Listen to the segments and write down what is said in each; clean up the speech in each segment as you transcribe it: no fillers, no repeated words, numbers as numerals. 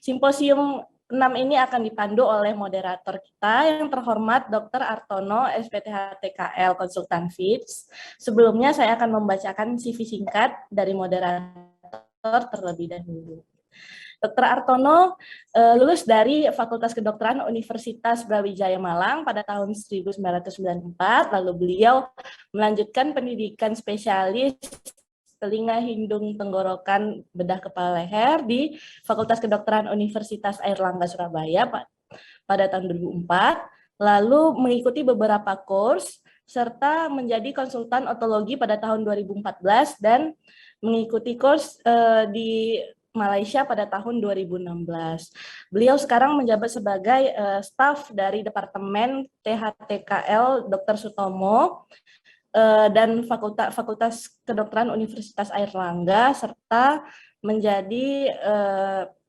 Simposium 6 ini akan dipandu oleh moderator kita yang terhormat Dr. Artono, SPTHTKL Konsultan FITS. Sebelumnya saya akan membacakan CV singkat dari moderator terlebih dahulu. Dr. Artono lulus dari Fakultas Kedokteran Universitas Brawijaya Malang pada tahun 1994, lalu beliau melanjutkan pendidikan spesialis telinga, hidung, tenggorokan, bedah kepala leher di Fakultas Kedokteran Universitas Airlangga Surabaya pada tahun 2004, lalu mengikuti beberapa kurs serta menjadi konsultan otologi pada tahun 2014 dan mengikuti kurs di Malaysia pada tahun 2016. Beliau sekarang menjabat sebagai staf dari Departemen THTKL Dr. Sutomo dan Fakultas Kedokteran Universitas Airlangga, serta menjadi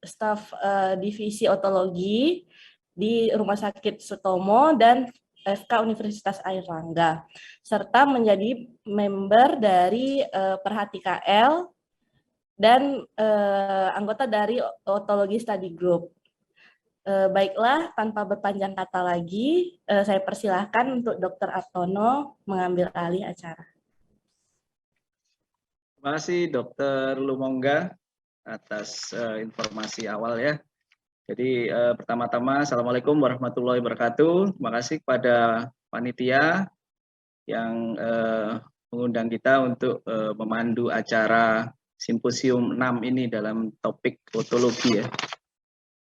staf divisi otologi di Rumah Sakit Sutomo dan FK Universitas Airlangga, serta menjadi member dari Perhati KL dan anggota dari Otologi Study Group. Baiklah, tanpa berpanjang kata lagi, saya persilahkan untuk Dr. Artono mengambil alih acara. Terima kasih Dr. Lumongga atas informasi awal ya. Jadi pertama-tama Assalamualaikum warahmatullahi wabarakatuh. Terima kasih kepada panitia yang mengundang kita untuk memandu acara Simposium 6 ini dalam topik otologi ya.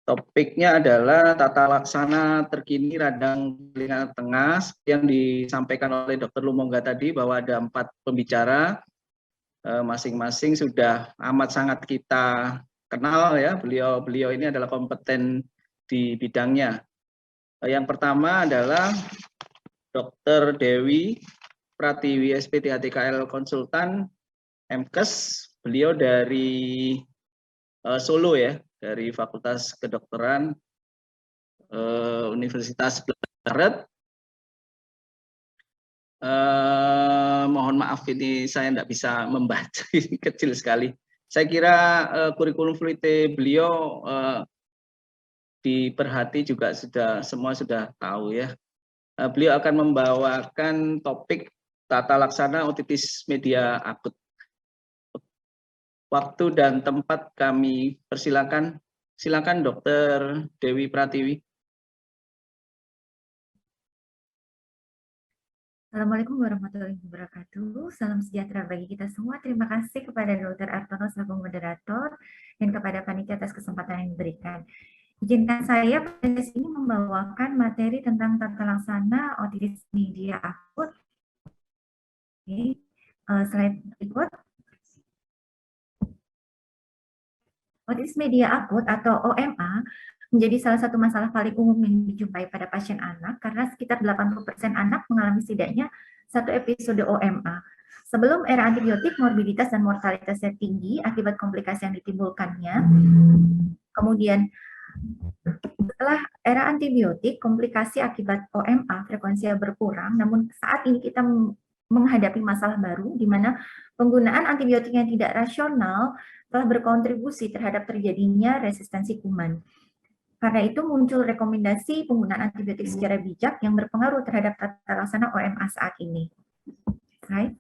Topiknya adalah tata laksana terkini radang telinga tengah yang disampaikan oleh Dr. Lumongga tadi, bahwa ada 4 pembicara, masing-masing sudah amat sangat kita kenal ya. Beliau ini adalah kompeten di bidangnya. Yang pertama adalah Dr. Dewi Pratiwi, SPTHTKL Konsultan MKes. Beliau dari Solo ya, dari Fakultas Kedokteran Universitas Barat. Mohon maaf ini saya tidak bisa membaca, ini kecil sekali. Saya kira kurikulum vitae beliau di Perhati juga semua sudah tahu ya. Beliau akan membawakan topik tata laksana otitis media akut. Waktu dan tempat kami persilakan. Silakan Dr. Dewi Pratiwi. Assalamualaikum warahmatullahi wabarakatuh. Salam sejahtera bagi kita semua. Terima kasih kepada Dr. Artono selaku moderator dan kepada panitia atas kesempatan yang diberikan. Izinkan saya pada sini membawakan materi tentang tata laksana otitis media akut. Oke, slide berikut. Otitis media akut atau OMA menjadi salah satu masalah paling umum yang dijumpai pada pasien anak karena sekitar 80% anak mengalami setidaknya satu episode OMA. Sebelum era antibiotik, morbiditas dan mortalitasnya tinggi akibat komplikasi yang ditimbulkannya. Kemudian setelah era antibiotik, komplikasi akibat OMA frekuensinya berkurang, namun saat ini kita menghadapi masalah baru di mana penggunaan antibiotik yang tidak rasional telah berkontribusi terhadap terjadinya resistensi kuman. Karena itu muncul rekomendasi penggunaan antibiotik secara bijak yang berpengaruh terhadap tata laksana OMA saat ini. Right.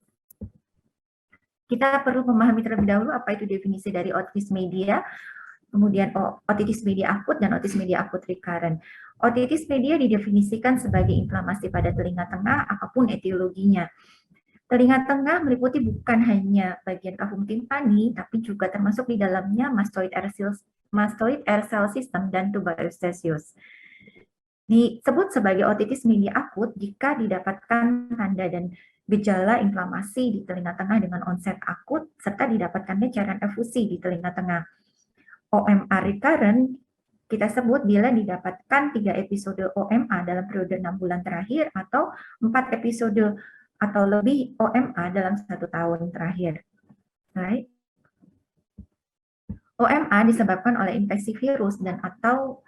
Kita perlu memahami terlebih dahulu apa itu definisi dari otitis media, kemudian otitis media akut dan otitis media akut recurrent. Otitis media didefinisikan sebagai inflamasi pada telinga tengah, apapun etiologinya. Telinga tengah meliputi bukan hanya bagian kahum timpani, tapi juga termasuk di dalamnya mastoid air cell system dan tuberosesius. Disebut sebagai otitis media akut jika didapatkan tanda dan gejala inflamasi di telinga tengah dengan onset akut, serta didapatkannya cairan efusi di telinga tengah. OMA recurrent kita sebut bila didapatkan 3 episode OMA dalam periode 6 bulan terakhir atau 4 episode atau lebih OMA dalam 1 tahun terakhir. Right. OMA disebabkan oleh infeksi virus dan atau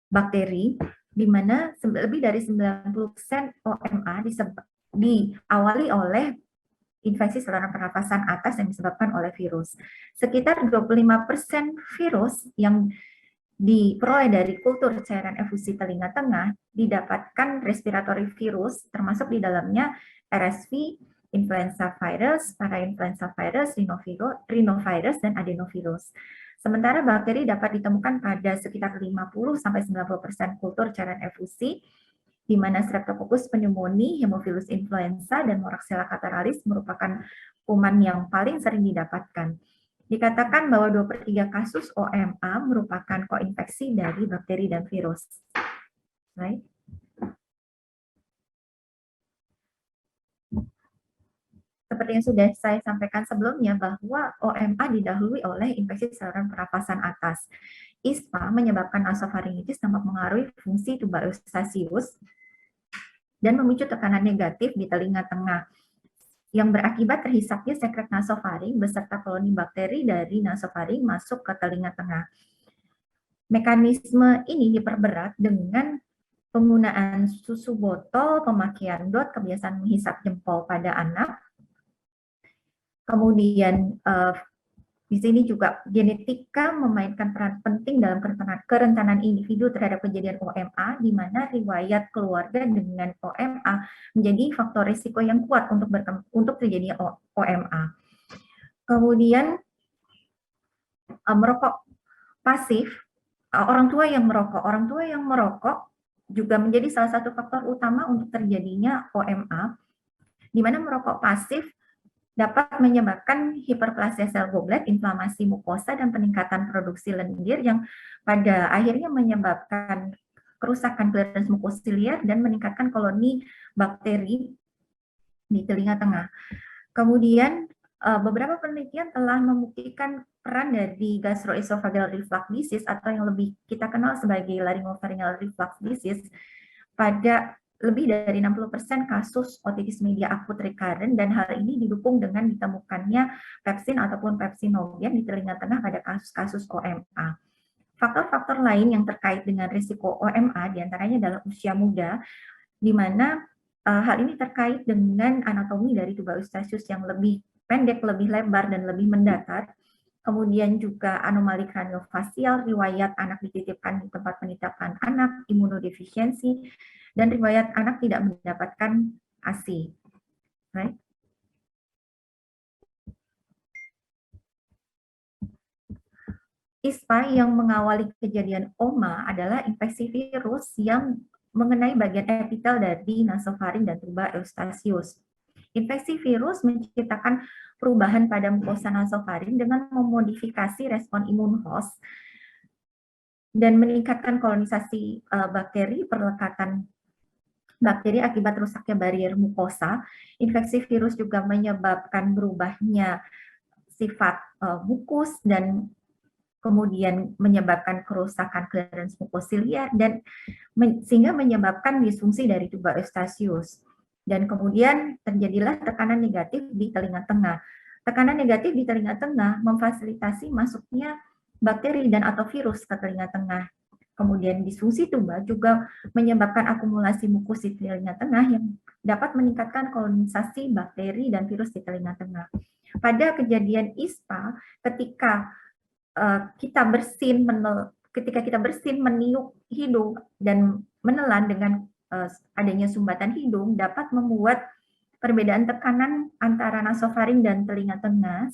bakteri, di mana lebih dari 90% OMA diawali oleh infeksi saluran pernafasan atas yang disebabkan oleh virus. Sekitar 25% virus yang diperoleh dari kultur cairan efusi telinga tengah didapatkan respiratory virus, termasuk di dalamnya RSV, influenza virus, parainfluenza virus, rhinovirus, dan adenovirus. Sementara bakteri dapat ditemukan pada sekitar 50-90% kultur cairan efusi, di mana Streptococcus pneumoniae, Haemophilus influenza, dan Moraxella catarrhalis merupakan kuman yang paling sering didapatkan. Dikatakan bahwa 2/3 kasus OMA merupakan koinfeksi dari bakteri dan virus. Right? Seperti yang sudah saya sampaikan sebelumnya bahwa OMA didahului oleh infeksi saluran pernafasan atas. ISPA menyebabkan nasofaringitis dapat mengaruhi fungsi tuba eustachius dan memicu tekanan negatif di telinga tengah yang berakibat terhisapnya sekret nasofaring beserta koloni bakteri dari nasofaring masuk ke telinga tengah. Mekanisme ini diperberat dengan penggunaan susu botol, pemakaian DOT, kebiasaan menghisap jempol pada anak. Kemudian di sini juga genetika memainkan peran penting dalam kerentanan individu terhadap kejadian OMA, di mana riwayat keluarga dengan OMA menjadi faktor risiko yang kuat untuk terjadinya OMA. Kemudian merokok pasif, orang tua yang merokok juga menjadi salah satu faktor utama untuk terjadinya OMA, di mana merokok pasif dapat menyebabkan hiperplasia sel goblet, inflamasi mukosa, dan peningkatan produksi lendir yang pada akhirnya menyebabkan kerusakan clearance mukosiliar dan meningkatkan koloni bakteri di telinga tengah. Kemudian beberapa penelitian telah membuktikan peran dari gastroesophageal reflux disease atau yang lebih kita kenal sebagai laryngopharyngeal reflux disease pada lebih dari 60% kasus otitis media akut recurrent, dan hal ini didukung dengan ditemukannya pepsin ataupun pepsinogen di telinga tengah pada kasus-kasus OMA. Faktor-faktor lain yang terkait dengan risiko OMA diantaranya adalah usia muda, di mana hal ini terkait dengan anatomi dari tuba eustachius yang lebih pendek, lebih lebar, dan lebih mendatar. Kemudian juga anomali kraniofasial, riwayat anak dititipkan di tempat penitipan anak, imunodefisiensi, dan riwayat anak tidak mendapatkan ASI. Right? ISPA yang mengawali kejadian OMA adalah infeksi virus yang mengenai bagian epitel dari nasofaring dan tuba eustachius. Infeksi virus menciptakan perubahan pada mukosa nasofaring dengan memodifikasi respon imun host dan meningkatkan kolonisasi bakteri, perlekatan bakteri akibat rusaknya barier mukosa. Infeksi virus juga menyebabkan berubahnya sifat mukus dan kemudian menyebabkan kerusakan clearance mukosiliar dan sehingga menyebabkan disfungsi dari tuba eustachius. Dan kemudian terjadilah tekanan negatif di telinga tengah. Tekanan negatif di telinga tengah memfasilitasi masuknya bakteri dan atau virus ke telinga tengah. Kemudian disfungsi tuba juga menyebabkan akumulasi mukus di telinga tengah yang dapat meningkatkan kolonisasi bakteri dan virus di telinga tengah. Pada kejadian ISPA, ketika kita bersin, meniup hidung dan menelan dengan adanya sumbatan hidung dapat membuat perbedaan tekanan antara nasofaring dan telinga tengah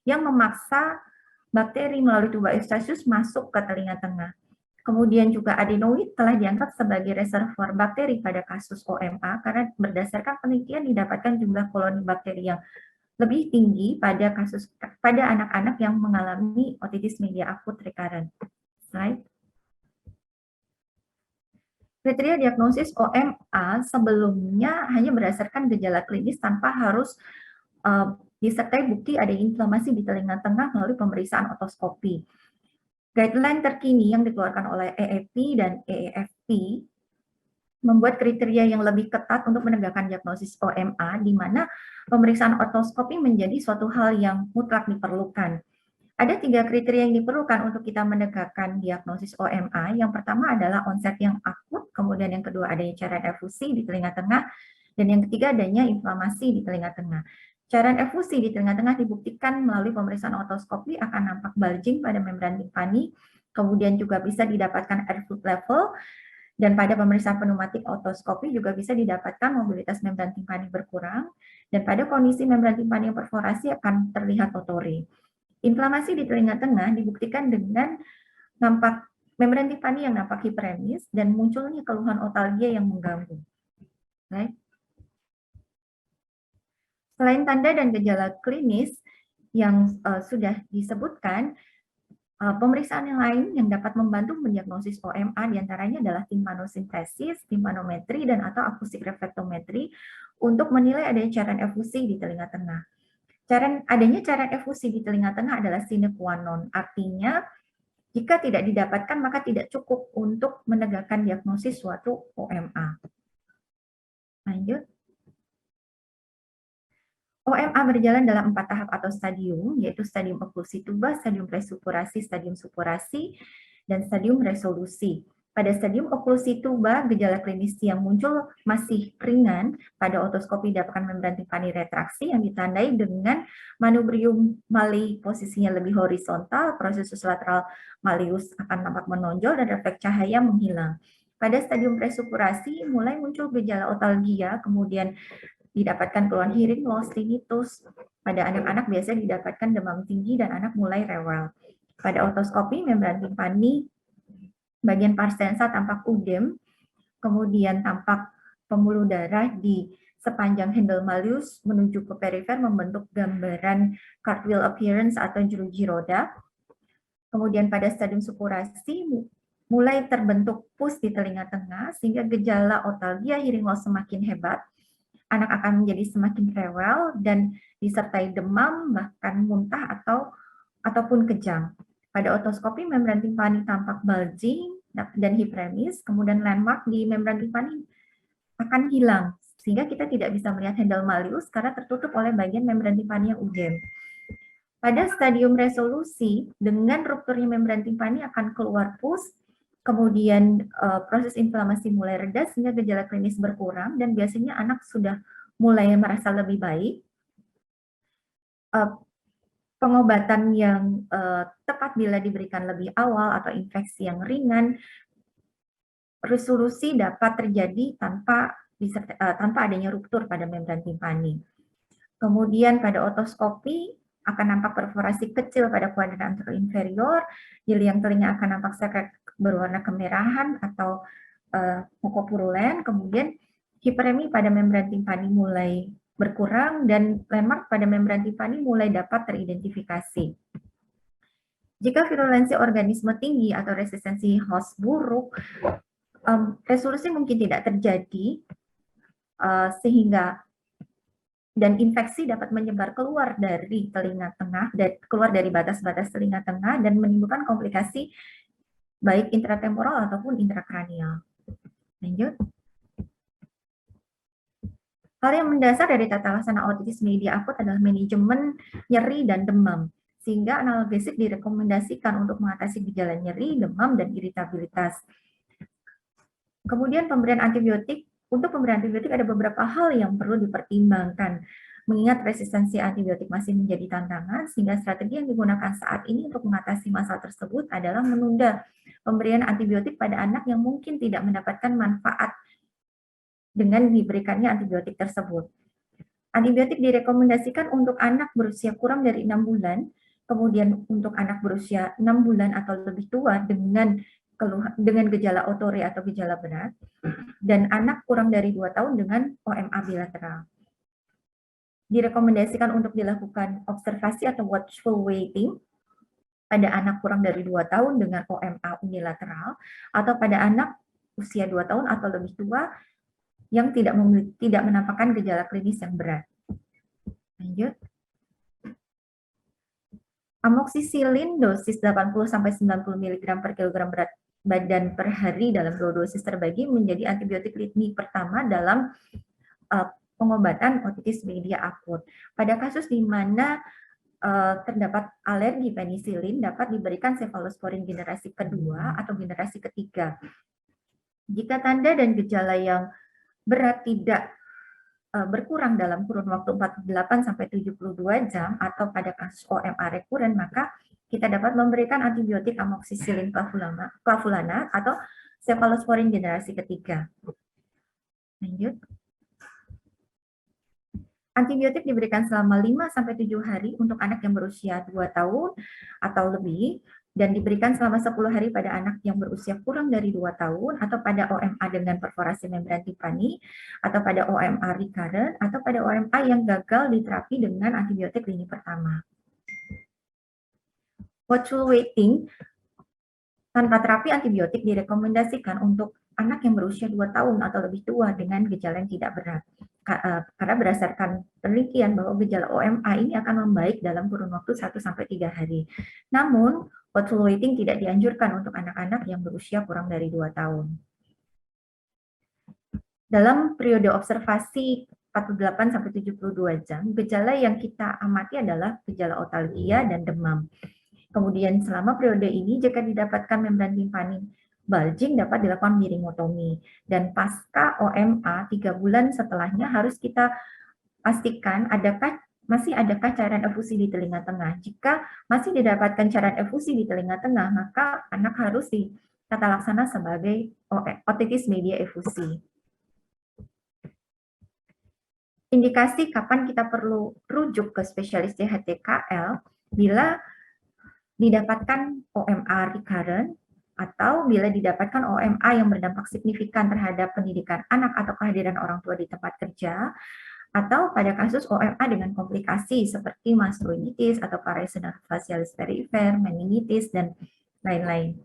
yang memaksa bakteri melalui tuba eustachius masuk ke telinga tengah. Kemudian juga adenoid telah dianggap sebagai reservoir bakteri pada kasus OMA karena berdasarkan penelitian didapatkan jumlah koloni bakteri yang lebih tinggi pada anak-anak yang mengalami otitis media akut recurrent. Slide. Kriteria diagnosis OMA sebelumnya hanya berdasarkan gejala klinis tanpa harus disertai bukti ada inflamasi di telinga tengah melalui pemeriksaan otoskopi. Guideline terkini yang dikeluarkan oleh EEP dan EEFP membuat kriteria yang lebih ketat untuk menegakkan diagnosis OMA, di mana pemeriksaan otoskopi menjadi suatu hal yang mutlak diperlukan. Ada 3 kriteria yang diperlukan untuk kita menegakkan diagnosis OMA. Yang pertama adalah onset yang akut, kemudian yang kedua adanya cairan efusi di telinga tengah, dan yang ketiga adanya inflamasi di telinga tengah. Cairan efusi di telinga tengah dibuktikan melalui pemeriksaan otoskopi akan nampak bulging pada membran timpani, kemudian juga bisa didapatkan air fluid level, dan pada pemeriksaan pneumatik otoskopi juga bisa didapatkan mobilitas membran timpani berkurang, dan pada kondisi membran timpani yang perforasi akan terlihat otore. Inflamasi di telinga tengah dibuktikan dengan nampak membran timpani yang nampak hiperemis dan munculnya keluhan otalgia yang mengganggu. Baik. Selain tanda dan gejala klinis yang sudah disebutkan, pemeriksaan yang lain yang dapat membantu mendiagnosis OMA diantaranya adalah timpanosintesis, timpanometri, dan atau akustik reflektometri untuk menilai adanya cairan efusi di telinga tengah. Adanya cairan efusi di telinga tengah adalah sine qua non, artinya jika tidak didapatkan maka tidak cukup untuk menegakkan diagnosis suatu OMA. Lanjut. OMA berjalan dalam 4 tahap atau stadium, yaitu stadium oklusi tuba, stadium presupurasi, stadium supurasi, dan stadium resolusi. Pada stadium oklusi tuba, gejala klinis yang muncul masih ringan. Pada otoskopi didapatkan membran timpani retraksi yang ditandai dengan manubrium mali posisinya lebih horizontal, prosesus lateral malleus akan tampak menonjol, dan refleks cahaya menghilang. Pada stadium presupurasi mulai muncul gejala otalgia, kemudian didapatkan keluhan hearing loss, tinnitus. Pada anak-anak biasa didapatkan demam tinggi dan anak mulai rewel. Pada otoskopi membran timpani bagian parstensa tampak udem, kemudian tampak pembuluh darah di sepanjang handle malleus menuju ke perifer membentuk gambaran cartwheel appearance atau jeruji roda. Kemudian pada stadium supurasi mulai terbentuk pus di telinga tengah sehingga gejala otalgia hearing loss semakin hebat. Anak akan menjadi semakin rewel dan disertai demam, bahkan muntah ataupun kejang. Pada otoskopi membran timpani tampak bulging dan hiperemis, kemudian landmark di membran timpani akan hilang, sehingga kita tidak bisa melihat handle malleus karena tertutup oleh bagian membran timpani yang udem. Pada stadium resolusi, dengan rupturnya membran timpani akan keluar pus, kemudian proses inflamasi mulai reda sehingga gejala klinis berkurang dan biasanya anak sudah mulai merasa lebih baik. Pengobatan yang tepat bila diberikan lebih awal atau infeksi yang ringan, resolusi dapat terjadi tanpa adanya ruptur pada membran timpani. Kemudian pada otoskopi akan nampak perforasi kecil pada kuadran anteroinferior, di liang telinga akan nampak sekrek berwarna kemerahan atau mukopurulen, kemudian hiperemi pada membran timpani mulai berkurang dan landmark pada membran timpani mulai dapat teridentifikasi. Jika virulensi organisme tinggi atau resistensi host buruk, resolusi mungkin tidak terjadi sehingga dan infeksi dapat menyebar keluar dari telinga tengah dan keluar dari batas-batas telinga tengah dan menimbulkan komplikasi baik intratemporal ataupun intrakranial. Lanjut. Hal yang mendasar dari tata laksana otitis media akut adalah manajemen nyeri dan demam, sehingga analgesik direkomendasikan untuk mengatasi gejala nyeri, demam, dan iritabilitas. Kemudian pemberian antibiotik. Untuk pemberian antibiotik ada beberapa hal yang perlu dipertimbangkan. Mengingat resistensi antibiotik masih menjadi tantangan, sehingga strategi yang digunakan saat ini untuk mengatasi masalah tersebut adalah menunda pemberian antibiotik pada anak yang mungkin tidak mendapatkan manfaat dengan diberikannya antibiotik tersebut. Antibiotik direkomendasikan untuk anak berusia kurang dari 6 bulan, kemudian untuk anak berusia 6 bulan atau lebih tua dengan gejala otore atau gejala berat, dan anak kurang dari 2 tahun dengan OMA bilateral. Direkomendasikan untuk dilakukan observasi atau watchful waiting pada anak kurang dari 2 tahun dengan OMA unilateral, atau pada anak usia 2 tahun atau lebih tua yang tidak menampakkan gejala klinis yang berat. Lanjut. Amoksisilin dosis 80-90 mg per kilogram berat badan per hari dalam 2 dosis terbagi menjadi antibiotik litni pertama dalam pengobatan otitis media akut. Pada kasus di mana terdapat alergi penisilin dapat diberikan cefalosporin generasi kedua atau generasi ketiga. Jika tanda dan gejala yang berat tidak berkurang dalam kurun waktu 48-72 jam atau pada kasus OMA rekuren, maka kita dapat memberikan antibiotik amoxicillin clavulana atau cephalosporin generasi ketiga. Lanjut. Antibiotik diberikan selama 5-7 hari untuk anak yang berusia 2 tahun atau lebih, dan diberikan selama 10 hari pada anak yang berusia kurang dari 2 tahun, atau pada OMA dengan perforasi membran timpani, atau pada OMA recurrent, atau pada OMA yang gagal diterapi dengan antibiotik lini pertama. Watchful waiting tanpa terapi antibiotik direkomendasikan untuk anak yang berusia 2 tahun atau lebih tua dengan gejala yang tidak berat. Karena berdasarkan penelitian bahwa gejala OMA ini akan membaik dalam kurun waktu 1-3 hari. Namun, watchful waiting tidak dianjurkan untuk anak-anak yang berusia kurang dari 2 tahun. Dalam periode observasi 48-72 jam, gejala yang kita amati adalah gejala otalgia dan demam. Kemudian selama periode ini jika didapatkan membran timpani bulging dapat dilakukan miringotomi, dan pasca OMA 3 bulan setelahnya harus kita pastikan masih adakah cairan efusi di telinga tengah. Jika masih didapatkan cairan efusi di telinga tengah, maka anak harus ditata laksana sebagai otitis media efusi. Indikasi kapan kita perlu rujuk ke spesialis DHTKL bila didapatkan OMA recurrent, atau bila didapatkan OMA yang berdampak signifikan terhadap pendidikan anak atau kehadiran orang tua di tempat kerja, atau pada kasus OMA dengan komplikasi seperti mastoiditis atau paresis facialis perifer, meningitis, dan lain-lain.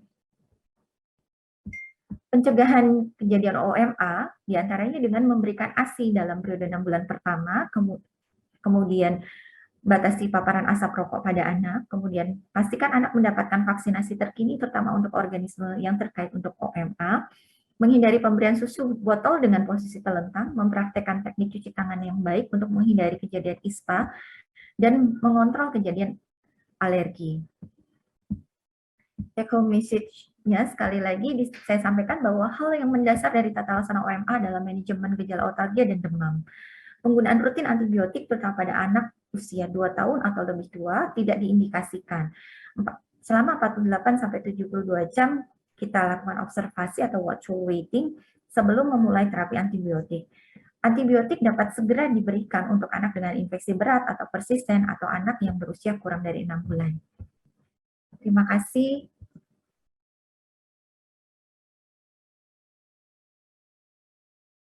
Pencegahan kejadian OMA diantaranya dengan memberikan ASI dalam periode 6 bulan pertama, kemudian batasi paparan asap rokok pada anak, kemudian pastikan anak mendapatkan vaksinasi terkini terutama untuk organisme yang terkait untuk OMA, menghindari pemberian susu botol dengan posisi telentang, mempraktekkan teknik cuci tangan yang baik untuk menghindari kejadian ISPA, dan mengontrol kejadian alergi. Take home message-nya sekali lagi saya sampaikan bahwa hal yang mendasar dari tata laksana OMA adalah manajemen gejala otalgia dan demam. Penggunaan rutin antibiotik terutama pada anak usia 2 tahun atau lebih tua tidak diindikasikan. Selama 48-72 jam kita lakukan observasi atau watchful waiting sebelum memulai terapi antibiotik. Antibiotik dapat segera diberikan untuk anak dengan infeksi berat atau persisten atau anak yang berusia kurang dari 6 bulan. Terima kasih.